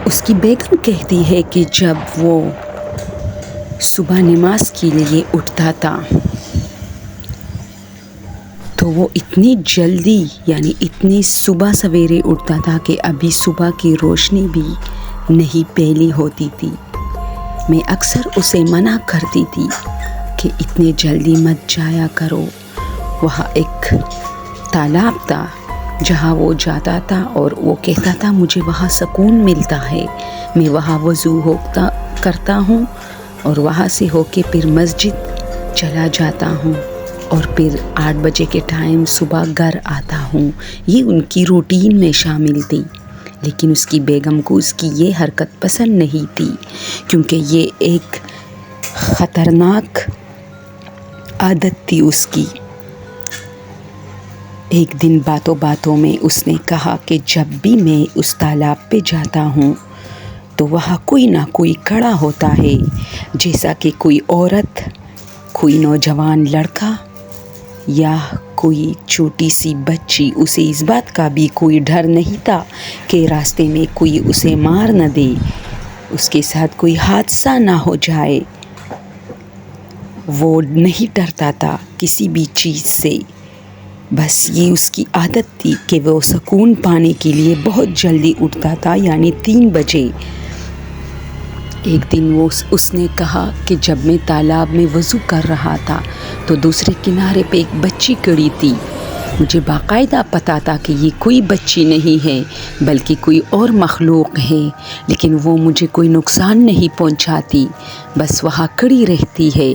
اس کی بیگم کہتی ہے کہ جب وہ صبح نماز کے لیے اٹھتا تھا تو وہ اتنی جلدی یعنی اتنی صبح سویرے اٹھتا تھا کہ ابھی صبح کی روشنی بھی نہیں پھیلی ہوتی تھی۔ میں اکثر اسے منع کرتی تھی کہ اتنے جلدی مت جایا کرو۔ وہاں ایک تالاب تھا جہاں وہ جاتا تھا اور وہ کہتا تھا مجھے وہاں سکون ملتا ہے، میں وہاں وضو کرتا ہوں اور وہاں سے ہو کے پھر مسجد چلا جاتا ہوں اور پھر 8 بجے کے ٹائم صبح گھر آتا ہوں۔ یہ ان کی روٹین میں شامل تھی، لیکن اس کی بیگم کو اس کی یہ حرکت پسند نہیں تھی کیونکہ یہ ایک خطرناک عادت تھی اس کی۔ ایک دن باتوں میں اس نے کہا کہ جب بھی میں اس تالاب پہ جاتا ہوں تو وہاں کوئی نہ کوئی کھڑا ہوتا ہے، جیسا کہ کوئی عورت، کوئی نوجوان لڑکا یا کوئی چھوٹی سی بچی۔ اسے اس بات کا بھی کوئی ڈر نہیں تھا کہ راستے میں کوئی اسے مار نہ دے، اس کے ساتھ کوئی حادثہ نہ ہو جائے۔ وہ نہیں ڈرتا تھا کسی بھی چیز سے، بس یہ اس کی عادت تھی کہ وہ سکون پانے کے لیے بہت جلدی اٹھتا تھا، یعنی 3 بجے۔ ایک دن اس نے کہا کہ جب میں تالاب میں وضو کر رہا تھا تو دوسرے کنارے پہ ایک بچی کھڑی تھی۔ مجھے باقاعدہ پتہ تھا کہ یہ کوئی بچی نہیں ہے بلکہ کوئی اور مخلوق ہے، لیکن وہ مجھے کوئی نقصان نہیں پہنچاتی، بس وہاں کھڑی رہتی ہے۔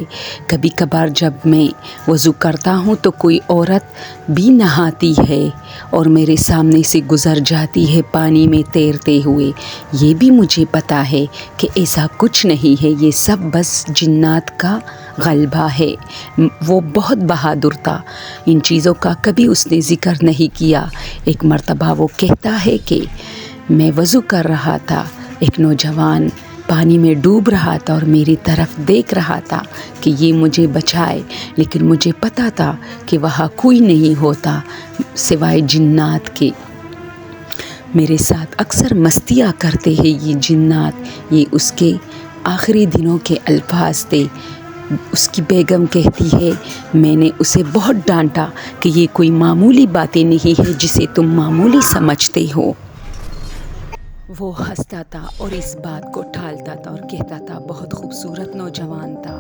کبھی کبھار جب میں وضو کرتا ہوں تو کوئی عورت بھی نہاتی ہے اور میرے سامنے سے گزر جاتی ہے پانی میں تیرتے ہوئے۔ یہ بھی مجھے پتہ ہے کہ ایسا کچھ نہیں ہے، یہ سب بس جنات کا غلبہ ہے۔ وہ بہت بہادر تھا، ان چیزوں کا کبھی اس نے ذکر نہیں کیا۔ ایک مرتبہ وہ کہتا ہے کہ میں وضو کر رہا تھا، ایک نوجوان پانی میں ڈوب رہا تھا اور میری طرف دیکھ رہا تھا کہ یہ مجھے بچائے، لیکن مجھے پتا تھا کہ وہاں کوئی نہیں ہوتا سوائے جنات کے۔ میرے ساتھ اکثر مستیاں کرتے ہیں یہ جنات۔ یہ اس کے آخری دنوں کے الفاظ تھے۔ اس کی بیگم کہتی ہے میں نے اسے بہت ڈانٹا کہ یہ کوئی معمولی باتیں نہیں ہے جسے تم معمولی سمجھتے ہو۔ وہ ہنستا تھا اور اس بات کو ٹالتا تھا اور کہتا تھا بہت خوبصورت نوجوان تھا۔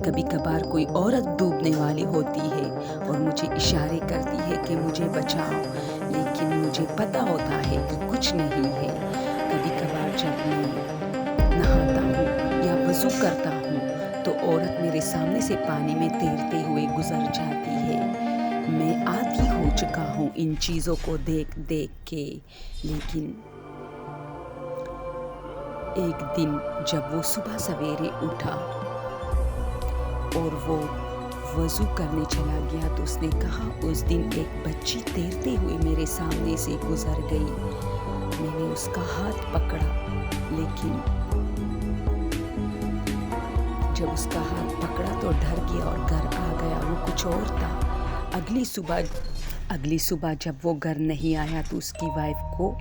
کبھی کبھار کوئی عورت ڈوبنے والی ہوتی ہے اور مجھے اشارے کرتی ہے کہ مجھے بچاؤ، لیکن مجھے پتہ ہوتا ہے کہ کچھ نہیں ہے۔ کبھی کبھار جب میں نہاتا ہوں یا وضو کرتا ہوں تو عورت میرے سامنے سے پانی میں تیرتے ہوئے گزر جاتی ہے۔ میں عادی ہو چکا ہوں ان چیزوں کو دیکھ کے، لیکن ایک دن جب وہ صبح سویرے اٹھا اور وہ وضو کرنے چلا گیا تو اس نے کہا اس دن ایک بچی تیرتے ہوئے میرے سامنے سے گزر گئی۔ میں نے اس کا ہاتھ پکڑا، لیکن جب اس کا ہاتھ پکڑا تو ڈر گیا اور گھر آ گیا۔ وہ کچھ اور تھا۔ اگلی صبح جب وہ گھر نہیں آیا تو اس کی وائف کو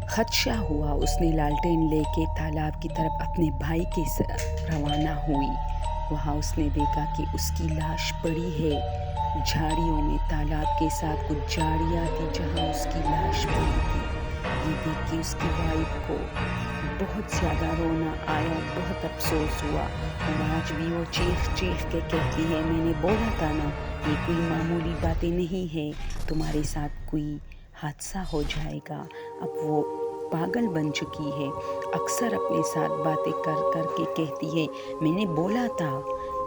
خدشہ ہوا۔ اس نے لالٹین لے کے تالاب کی طرف اپنے بھائی کے ساتھ روانہ ہوئی۔ وہاں اس نے دیکھا کہ اس کی لاش پڑی ہے جھاڑیوں میں۔ تالاب کے ساتھ کچھ جھاڑیاں تھی جہاں اس کی لاش پڑی تھی۔ یہ دیکھ کے اس کی وائف کو بہت زیادہ رونا آیا، بہت افسوس ہوا، اور آج بھی وہ چیخ کے کہتی ہے میں نے بولا تھا نا یہ کوئی معمولی باتیں نہیں ہے، تمہارے ساتھ کوئی حادثہ ہو جائے گا۔ اب وہ پاگل بن چکی ہے، اکثر اپنے ساتھ باتیں کر کے کہتی ہے میں نے بولا تھا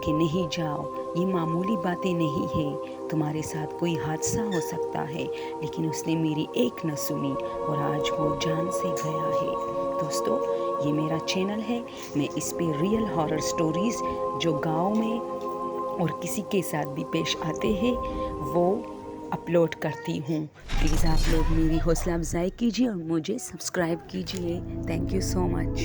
کہ نہیں جاؤ، یہ معمولی باتیں نہیں ہیں، تمہارے ساتھ کوئی حادثہ ہو سکتا ہے، لیکن اس نے میری ایک نہ سنی اور آج وہ جان سے گیا ہے۔ دوستو، یہ میرا چینل ہے، میں اس پہ ریئل ہارر سٹوریز جو گاؤں میں اور کسی کے ساتھ بھی پیش آتے ہیں وہ اپلوڈ کرتی ہوں۔ پلیز آپ لوگ میری حوصلہ افزائی کیجیے اور مجھے سبسکرائب کیجیے۔ Thank you so much.